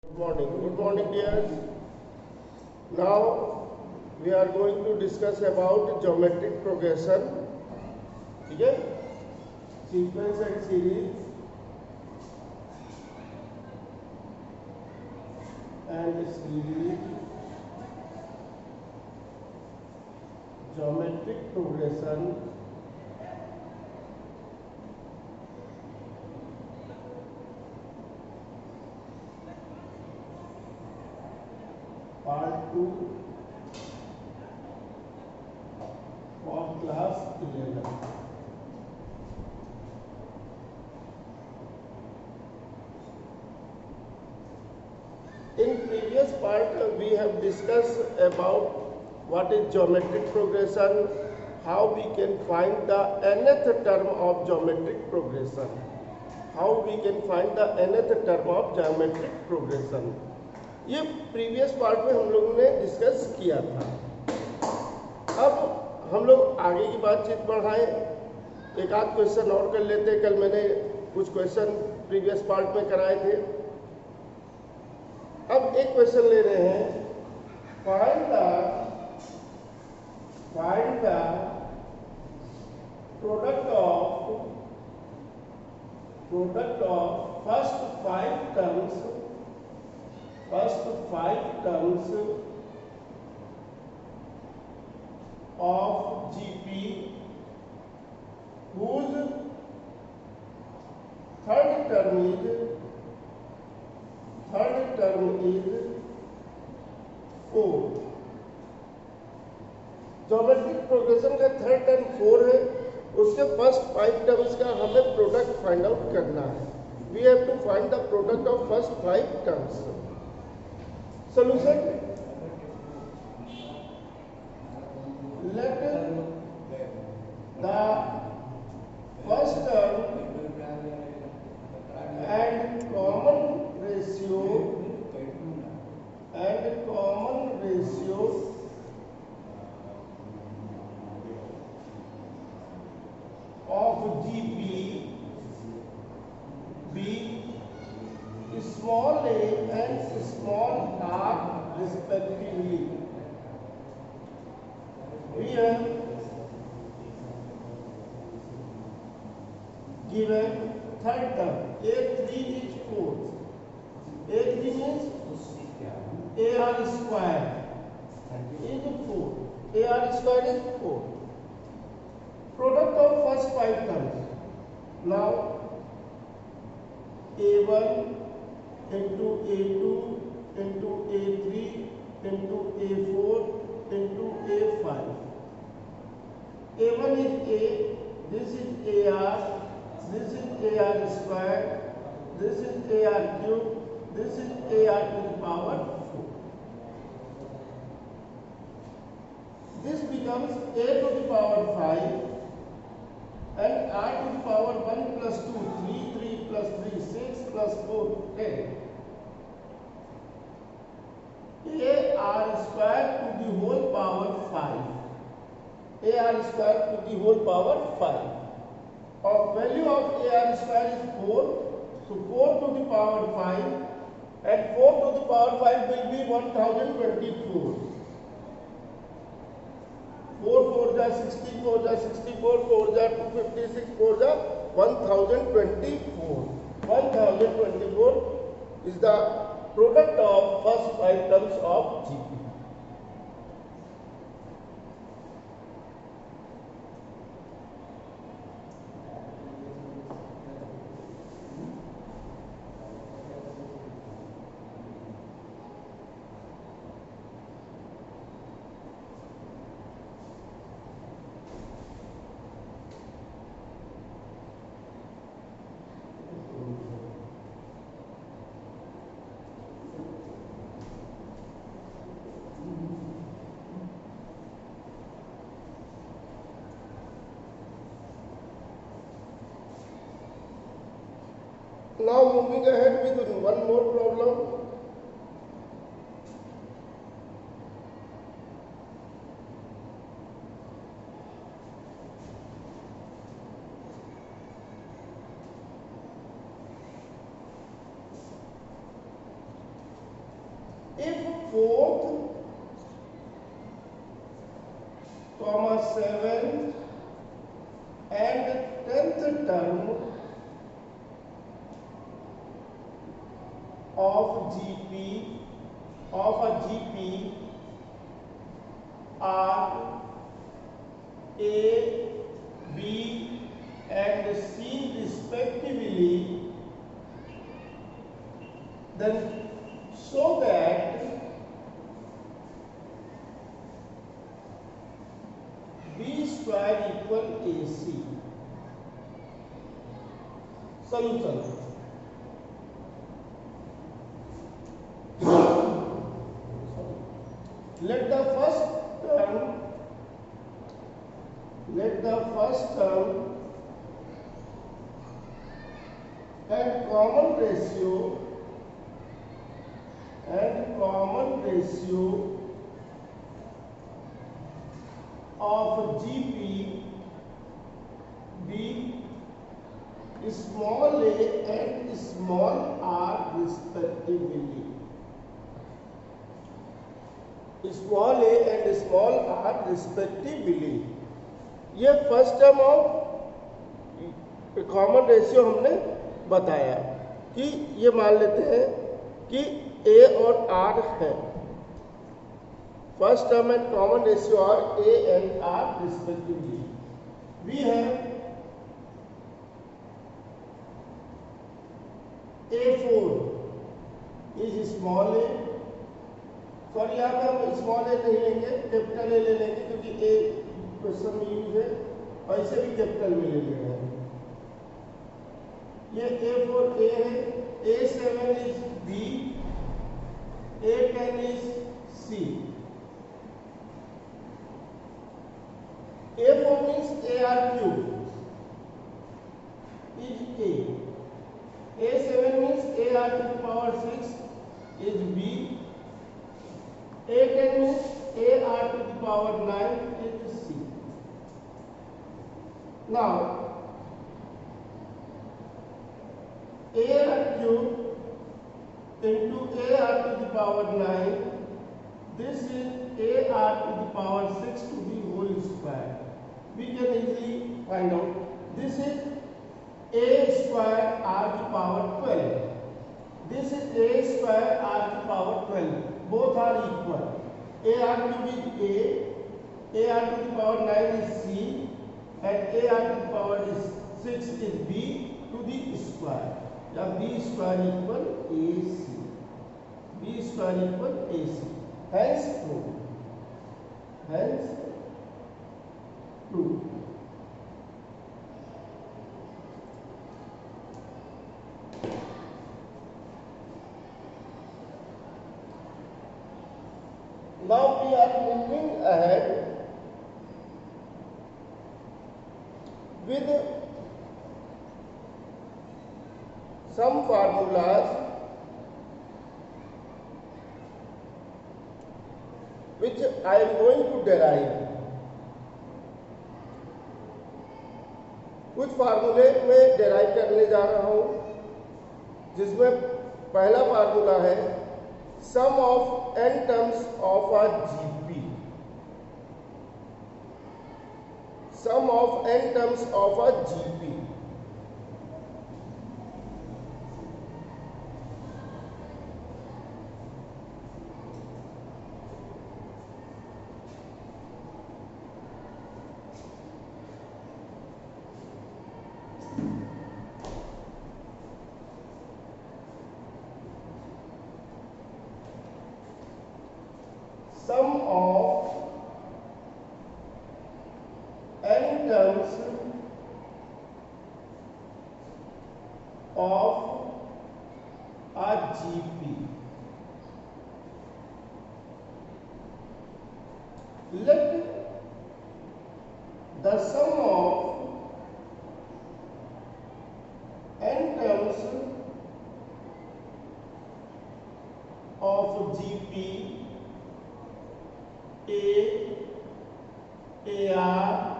Good morning, dears. Now we are going to discuss about geometric progression. Okay? Sequence and series geometric progression. Part 2 for class 11. In previous part we have discussed about what is geometric progression, how we can find the nth term of geometric progression, geometric progression. ये previous part में हम लोगों ने discuss किया था। अब हम लोग आगे की बातचीत बढ़ाएं, एक आध क्वेश्चन और कर लेते हैं। कल मैंने कुछ क्वेश्चन प्रीवियस पार्ट में कराए थे। अब एक क्वेश्चन ले रहे हैं, find the product of first five terms of GP whose third term is 4। Geometric progression का थर्ड टर्म 4 है, उसके फर्स्ट 5 टर्म्स का हमें प्रोडक्ट फाइंड आउट करना है। We have to find the product of first 5 terms. Solution: let the first term and common ratio of GP be small a and small r respectively. We have given third term A3 is 4. A3 means AR square is 4. AR square is 4. Product of first 5 terms. Now A1 into A2 into A3 into A4 into A5. A1 is A, this is AR, this is AR square, this is AR cube, this is AR to the power 4. This becomes A to the power 5 and R to the power 1 plus 2, 3, 3 plus 3, 6 plus 4, 10. AR square to the whole power 5. AR square to the whole power 5. Our value of AR square is 4. So 4 to the power 5 and 4 to the power 5 will be 1024. 4 4 ja 64 ja 64, 4 ja 256, 4 ja 1024. 1024 is the product of first 5 terms of GP. Now moving ahead with one more problem. if fourth, comma 7th and 10th term of a GP are A, B and C respectively, then so that B square equal AC. Solution. Let the first term and common ratio of GP be small a and small r respectively. Small a and small r respectively. ये first term of common ratio हमने बताया कि ये मान लेते हैं कि ए और आर है. First term and common ratio are a and r respectively. We have A4 is small a. Sorry यहाँ पे हम स्मॉल ए नहीं लेंगे, कैपिटल ए ले लेंगे क्योंकि ए क्वेश्चन में यूज है और इसे भी कैपिटल में ले लेना है. ये A4 A है, A7 is B, A10 is C. A4 means AR cube is A. A7 means AR to the power 6 is B. A10 means AR to the power 9 is C. Now, AR cube into AR to the power 9, this is AR to the power 6 to the whole square. We can easily find out. This is A square R to the power 12. This is A square R to the power 12. Both are equal. AR cube is A, AR to the power 9 is C, and AR to the power 6 is B to the square. Now B square equal AC. B square equal AC. Hence true. Hence true. Now we are moving ahead with some formulas which I am going to derive. कुछ फार्मूले में derive करने जा रहा हूं, जिसमें पहला formula है sum of n terms of a GP. Sum of n terms of a GP. Sum of n terms of a GP. Let the sum of n terms of GP AR,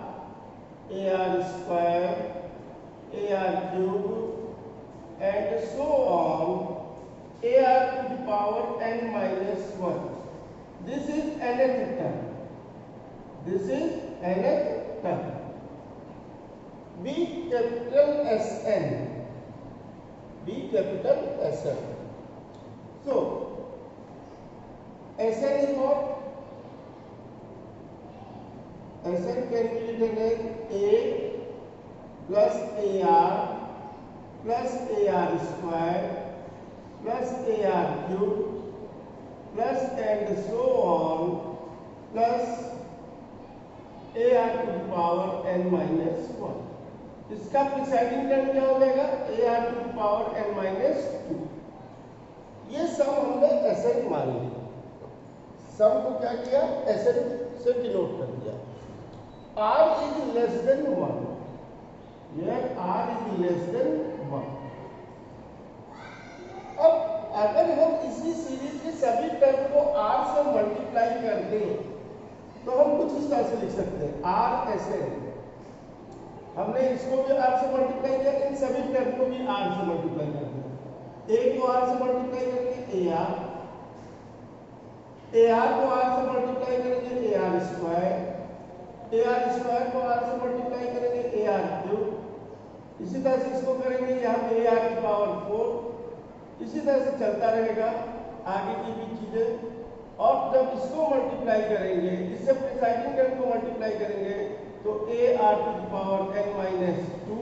AR square, AR cube and so on, AR to the power n minus 1. This is nth term. This is nth term. B capital Sn. B capital Sn. So Sn is what? Sn can be written as A plus AR plus AR square plus AR cube plus and so on plus AR to the power n minus 1. इसका presiding term क्या हो जाएगा? AR to the power n minus 2. ये सम हमने Sn मान लिया. सम को क्या किया? Sn से डिनोट कर दिया. R is less than 1. Here R is less than 1. अब अगर हम इसी सीरीज के सभी टर्म को R से मल्टीप्लाई कर दें तो हम कुछ इस तरह से लिख सकते हैं R Sn. हमने इसको भी R से मल्टीप्लाई किया, इन सभी टर्म को भी R से मल्टीप्लाई कर दिया. A को R से मल्टीप्लाई करेंगे AR, AR को R से मल्टीप्लाई करेंगे AR स्क्वायर, AR स्क्वायर को R से मल्टीप्लाई करेंगे AR क्यूब. इसी तरह से इसको करेंगे यहाँ पे AR की पावर 4. इसी तरह से चलता रहेगा आगे की भी चीजें. और जब इसको मल्टीप्लाई करेंगे, इससे प्रिसाइडिंग टर्म को मल्टीप्लाई करेंगे तो AR to the power n minus 2.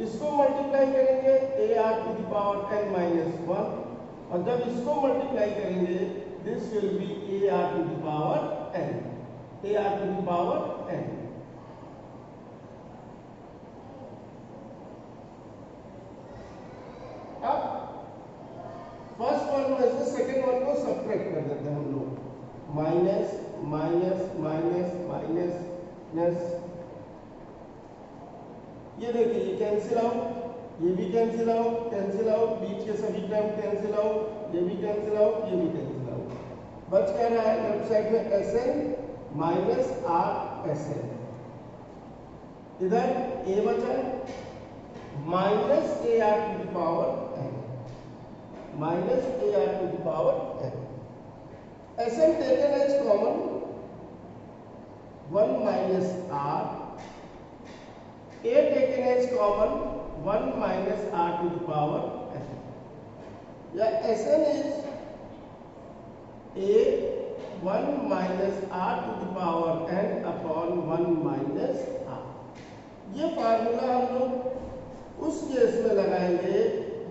इसको मल्टीप्लाई करेंगे AR to the power n minus 1. और जब इसको मल्टीप्लाई करेंगे this will be AR to the power n. AR to the power n. अब फर्स्ट वन में से सेकेंड वन को सब्ट्रैक्ट कर देते हैं हम लोग. Minus minus minus minus plus. ये देखिए ये कैंसिल आउट, ये भी कैंसिल आउट, कैंसिल आउट, बीच के सभी टर्म कैंसिल आउट, ये भी कैंसिल आउट, ये भी कैंसिल आउट. बच क्या रहा है लेफ्ट साइड में Sn माइनस R Sn. इधर A बचा minus AR to the power n. Minus AR to the power n. Sn taken as common 1 minus R. A taken as common 1 minus R to the power n. या Sn is A 1 minus R to the power n upon 1 minus R. ये formula हम लोग उस case में लगाएंगे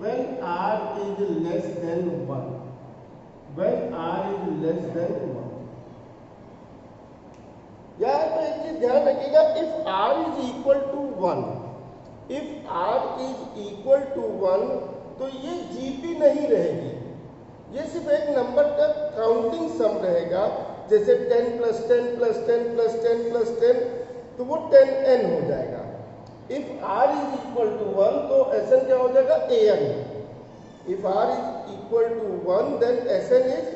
when R is less than 1. When R is less than 1. यहाँ पे एक चीज ध्यान रखिएगा, if R is equal to 1, if R is equal to 1 तो ये GP नहीं रहेगी. ये सिर्फ एक नंबर का काउंटिंग सम रहेगा. जैसे 10 plus 10 plus 10 plus 10 plus 10 तो वो 10n हो जाएगा. If R is equal to 1 तो Sn क्या हो जाएगा? An. If R is equal to 1 then Sn is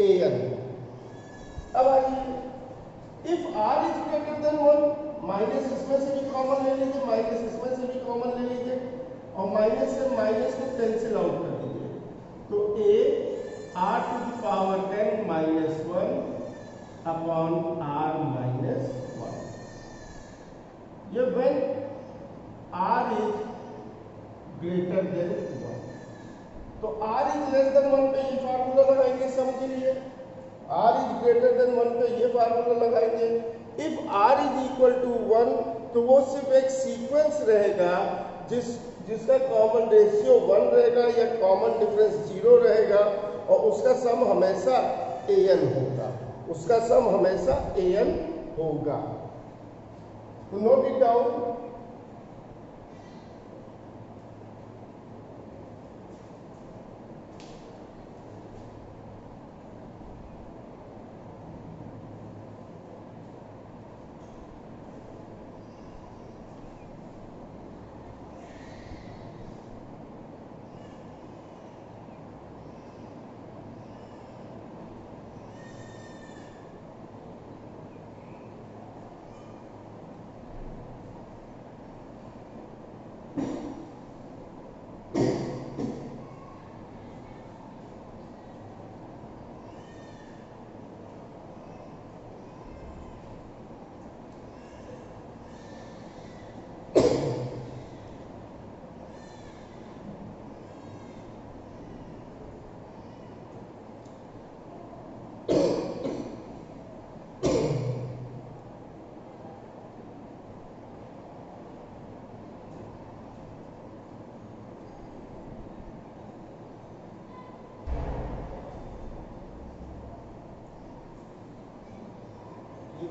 An. अब आइए if R is greater than 1, minus इसमें से भी कॉमन ले लीजिए, माइनस इसमें से भी कॉमन ले लीजिए और माइनस से माइनस को कैंसिल आउट कर दीजिए. तो A R to the power n minus 1 upon R minus 1. ये when R is greater than 1. तो R is less than 1 पे ये फार्मूला लगाएंगे सम के लिए. R is greater than 1 पे ये फार्मूला लगाएंगे. If R is equal to 1 तो वो सिर्फ एक सीक्वेंस रहेगा जिसका कॉमन रेशियो 1 रहेगा या कॉमन डिफरेंस 0 रहेगा और उसका सम हमेशा An होगा. उसका सम हमेशा An होगा. तो नोट इट डाउन.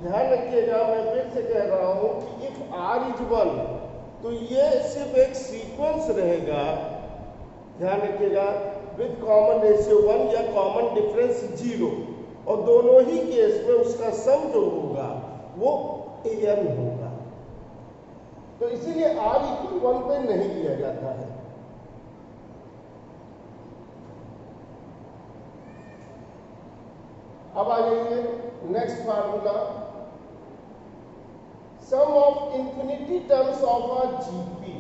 ध्यान रखिएगा, मैं फिर से कह रहा हूं कि इफ r इज 1 तो ये सिर्फ एक सीक्वेंस रहेगा, ध्यान रखिएगा, विद कॉमन रेशियो 1 या कॉमन डिफरेंस 0, और दोनों ही केस में उसका सम जो होगा वो an होगा। तो इसीलिए r इक्वल 1 पे नहीं लिया जाता है। अब आ जाइए next formula, sum of infinity terms of a GP,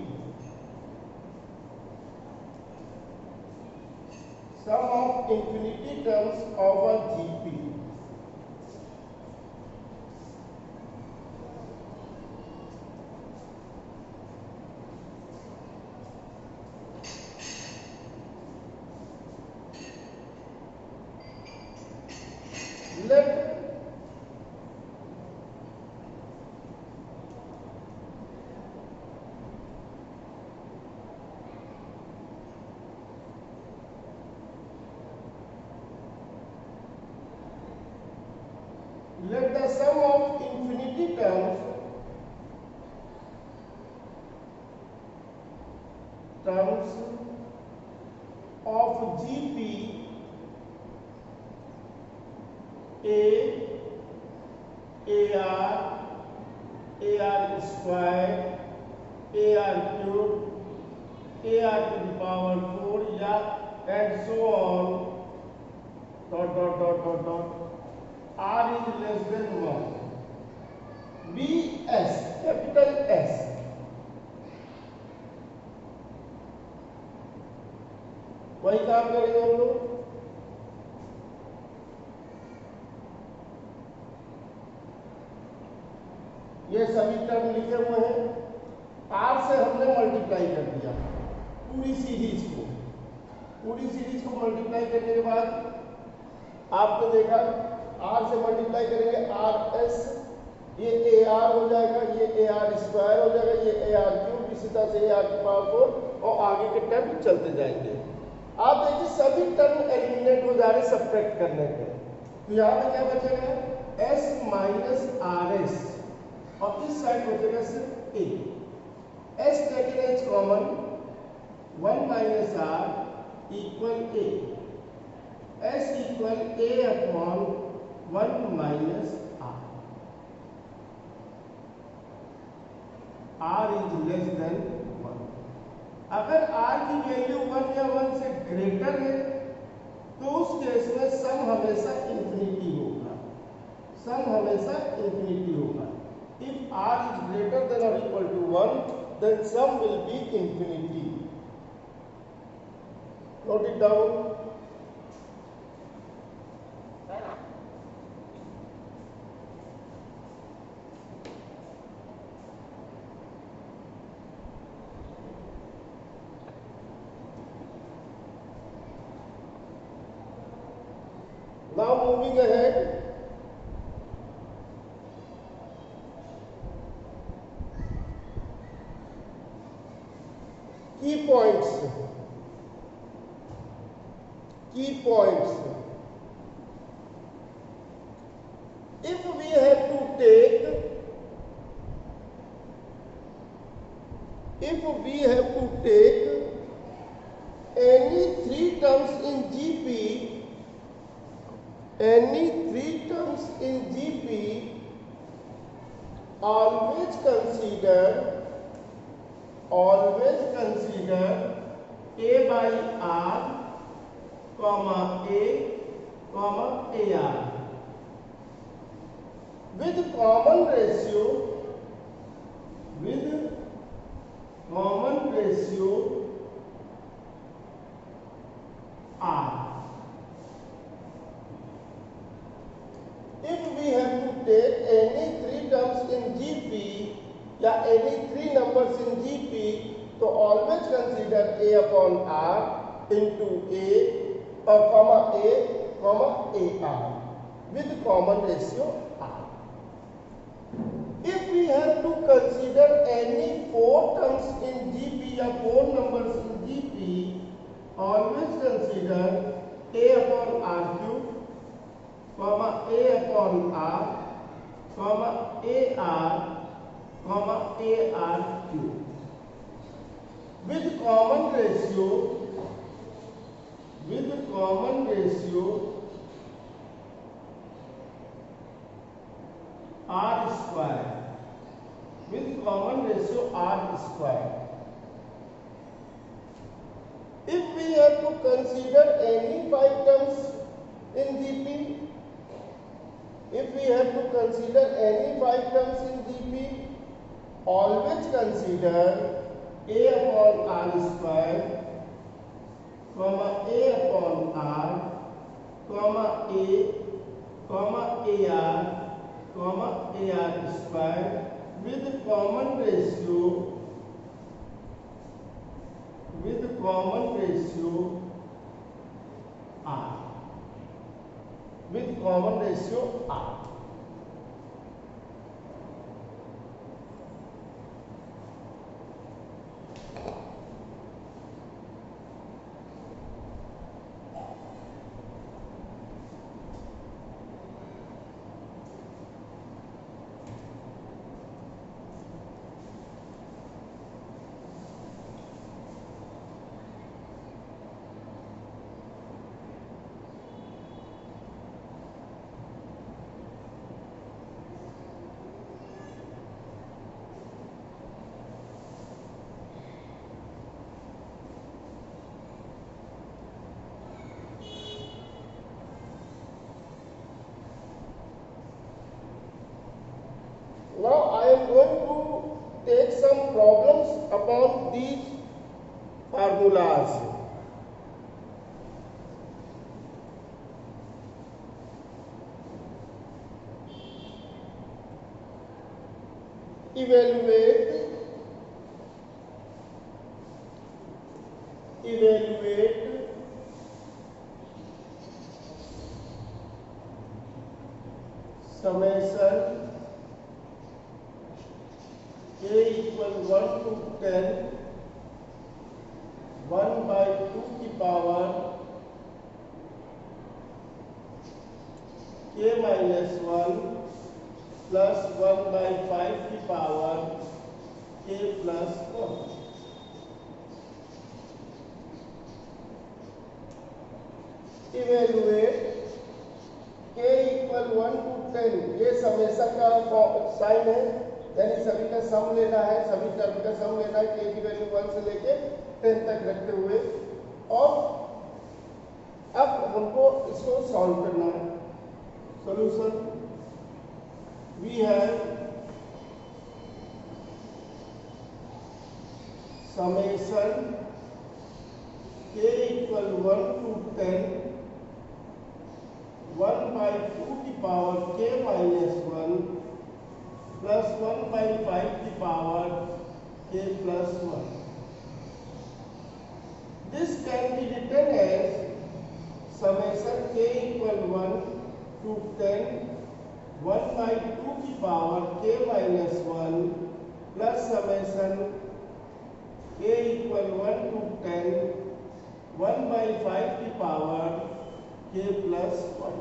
sum of infinity terms of a GP. Let the sum of infinity terms of GP AR square, AR cube, AR to the power 4 या and so on dot dot dot dot dot R is less than 1, BS capital S, वही काम करेंगे हम लोग। ये सभी term लिखे हुए हैं, R से हमने मल्टीप्लाई कर दिया पूरी सीरीज को, पूरी सीरीज को मल्टीप्लाई करने के बाद आपने देखा R से मल्टीप्लाई करेंगे RS, ये AR हो जाएगा, ये AR स्क्वायर हो जाएगा, ये AR क्यूब, इसी तरह से AR की पावर 4 और आगे के टर्म चलते जाएंगे। आप देखिए सभी टर्म एलिमिनेट हो जा रहे सब्ट्रैक्ट करने पे, तो यहाँ पे क्या बचेगा S माइनस RS और इस साइड बचेगा सिर्फ A। S taken as common, 1 minus R equal A, S equal A upon 1 minus R, R is less than 1। अगर R की वैल्यू 1 या 1 से ग्रेटर है तो उस केस में सम हमेशा इंफिनिटी होगा, सम हमेशा इंफिनिटी होगा। If R is greater than or equal to 1, then sum will be infinity. Note it down. Now moving ahead, key points, key points. If we have to take, any three terms in GP, any three terms in GP, always consider A by R, comma A, comma AR with common ratio R. If we have to take any three terms in GP या any three numbers in GP, तो always consider A upon R into A comma A comma AR with common ratio R. If we have to consider any four terms in GP या four numbers in GP, always consider A upon R cube, comma A upon R, comma AR cube. With common ratio R square. With common ratio R square. If we have to consider any 5 terms in GP, always consider A upon R square, comma A upon R, comma A, comma AR, comma AR square with common ratio R. With common ratio R. Now I am going to take some problems upon these formulas. Evaluate summation k equal 1 to 10 1 by 2 की power k minus 1 plus 1 by 5 की power k plus 1. Evaluate k equal 1 to 10. ये summation का sign है, यानी सभी का सम लेना है, सभी टर्म का सम लेना है k की वैल्यू 1 से लेके 10 तक रखते हुए, और अब हमको इसको सॉल्व करना है. Solution we have summation k equal 1 to 10 1 by 2 की power k minus 1 plus 1 by 5 की power k plus 1. This can be written as summation k equal 1 to 10 1 by 2 की power k minus 1 plus summation k equal 1 to 10 1 by 5 की power k plus 1.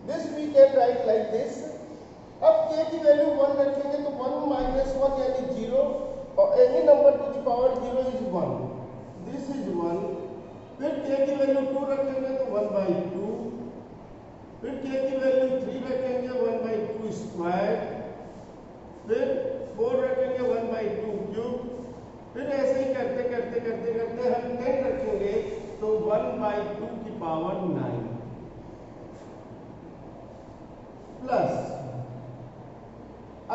This we can write like this. अब k की value 1 रखेंगे तो 1 minus 1 यानी 0, और any number to the power 0 is 1. This is 1. फिर k की वैल्यू 2 रखेंगे तो 1 by 2. फिर k की वैल्यू 3 रखेंगे 1 by 2 स्क्वायर. फिर 4 रखेंगे 1 by 2 क्यूब. फिर ऐसे ही करते करते करते करते हम 10 रखेंगे तो 1 by 2 की पावर 9 प्लस,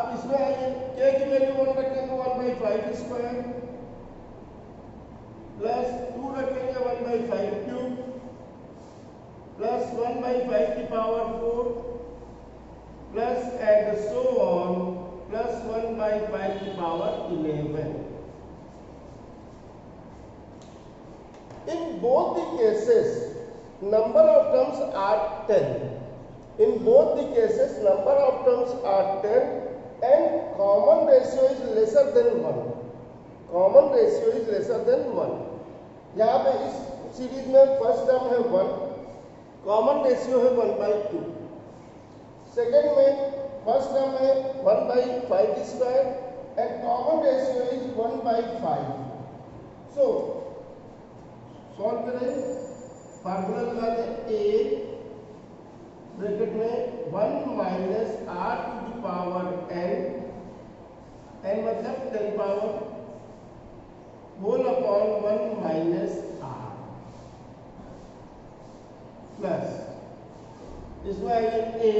अब इसमें आइए k की वैल्यू 1 रखेंगे तो 1 by 5 स्क्वायर प्लस 2 रखेंगे 1 by 5 क्यूब प्लस 1 by 5 की power 4 plus and so on plus 1 by 5 की power 11. In both the cases, number of terms are 10. In both the cases, number of terms are 10 and common ratio is lesser than 1. Common ratio is lesser than 1. यहाँ पे इस series में first term है 1, common ratio है 1 by 2. Second में first term है 1/5 square and common ratio is 1/5. So solve करें. Formula लगाते हैं a ब्रैकेट में 1 minus r to the power n मतलब 10 power whole upon 1 minus r plus इसमें आइए a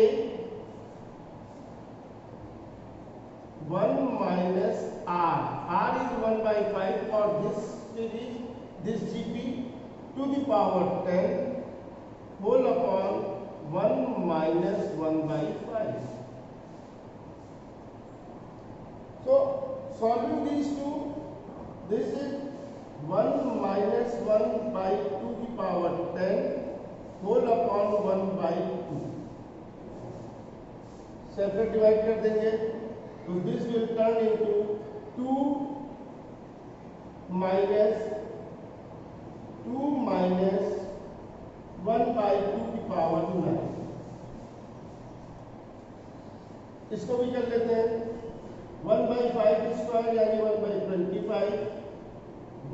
1 minus r is 1/5 और this gp to the power 10 whole upon 1 minus 1/5. So solving these two, this is 1 minus 1/2 the power 10 whole upon 1/2. Separate divide कर देंगे तो this will turn into 2 minus 1/2 की power 9. इसको भी कर लेते हैं 1/5 स्क्वायर यानी 1/25.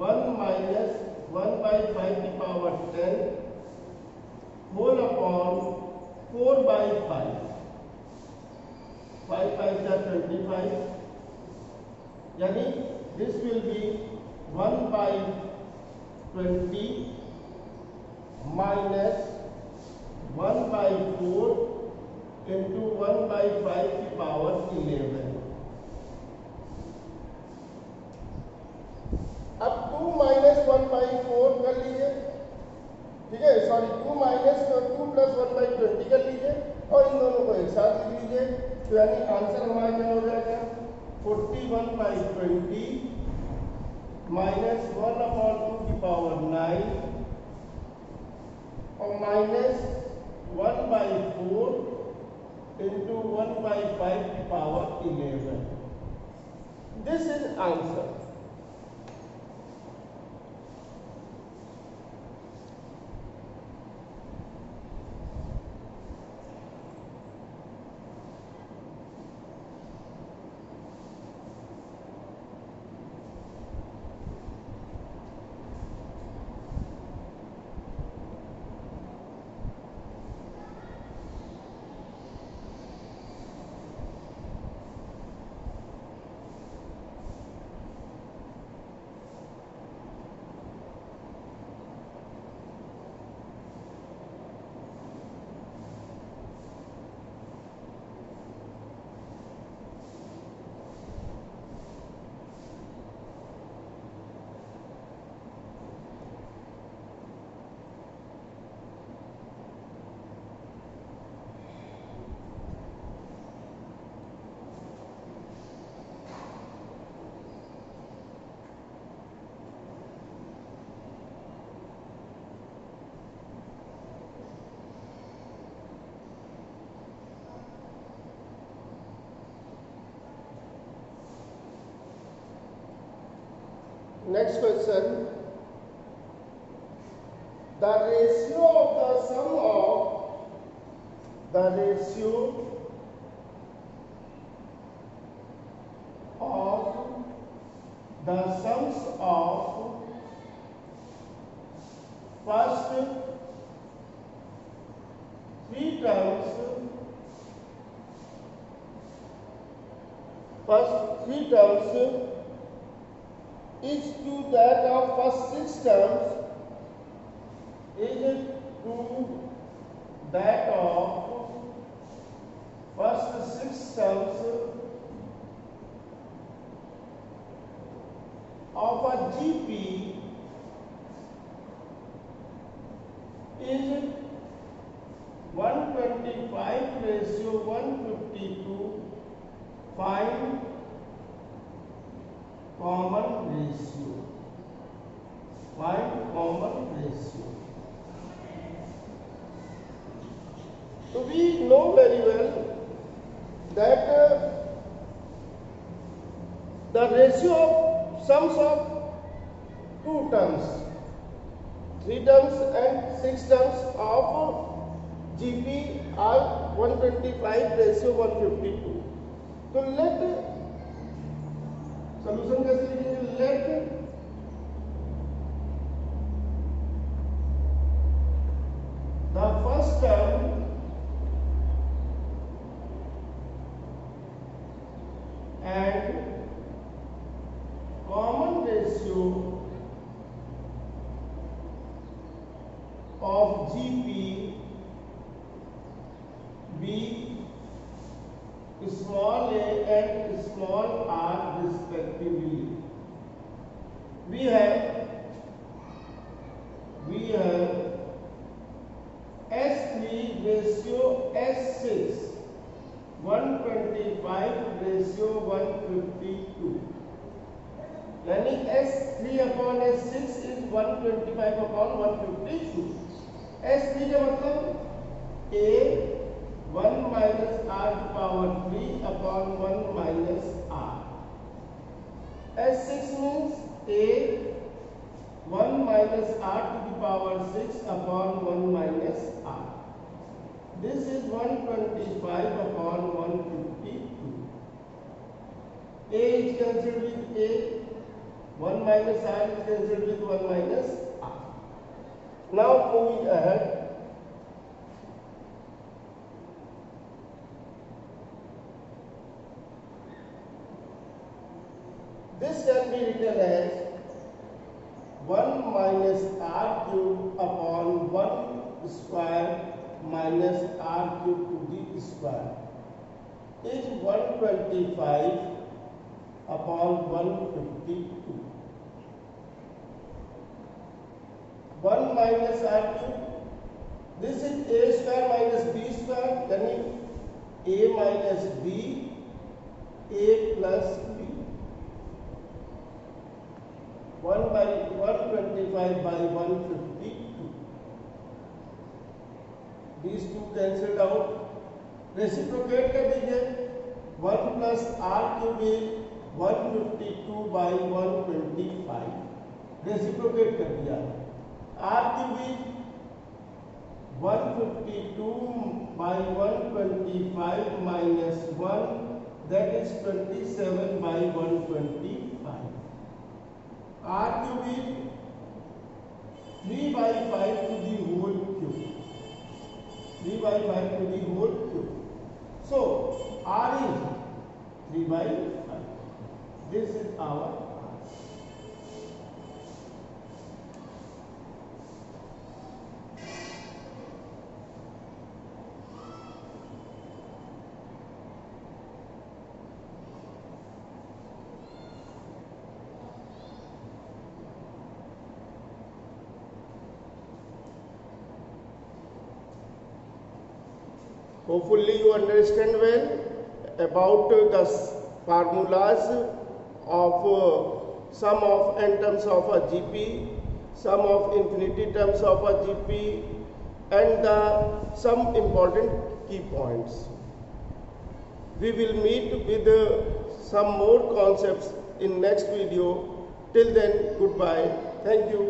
1 माइनस 1/5 की पावर 10 होल अपॉन 4/5. 5 5 जा 25 यानी this will B 1/20 minus 1/4 into 1/5 की पावर 11. अब 2 माइनस 1/4 कर लीजिए. ठीक है, सॉरी 2 माइनस 2 प्लस 1/20 कर लीजिए और इन दोनों को एक साथ लिख लीजिए. तो यानी आंसर हमारा क्या हो जाएगा 41/20 माइनस 1/2 की पावर 9 और माइनस 1/4 इंटू 1/5 की power 11. This is answer. Next question. The ratio of the sum of the ratio of the sums of first 3 terms is to that of first 6 terms is to that of first 6 terms of a GP is 125/152. Find common ratio. Find common ratio. So we know very well that the ratio of sums of 2 terms, 3 terms and 6 terms of GP are 125 ratio 152. तो late solution कैसे लिखेंगे? Let the first term and common ratio of GP be small a and small r respectively. We have S3 ratio S6 125 ratio 152, यानी S3 upon S6 is 125 upon 152. S3 का मतलब A 1 minus r to power 3 upon 1 minus r. S6 means A 1 minus r to the power 6 upon 1 minus r. This is 125 upon 152. A is cancelled with A. 1 minus r is cancelled with 1 minus r. Now moving ahead. This can be written as 1 minus r cube upon 1 square minus r cube to the square is 125 upon 152. 1 minus r cube, this is a square minus b square, यानी a minus b, a plus b. 1 by 125 by 152. These two cancelled out. Reciprocate कर दीजिए. 1 plus r cube is 152 by 125. Reciprocate कर दिया. r cube is 152 by 125 minus 1, that is 27 by 125. R cube is 3 by 5 to the whole cube. 3 by 5 to the whole cube. So R is 3 by 5. This is our R. Hopefully you understand well about the formulas of sum of n terms of a GP, sum of infinity terms of a GP, and some important key points. We will meet with some more concepts in next video. Till then, goodbye. Thank you.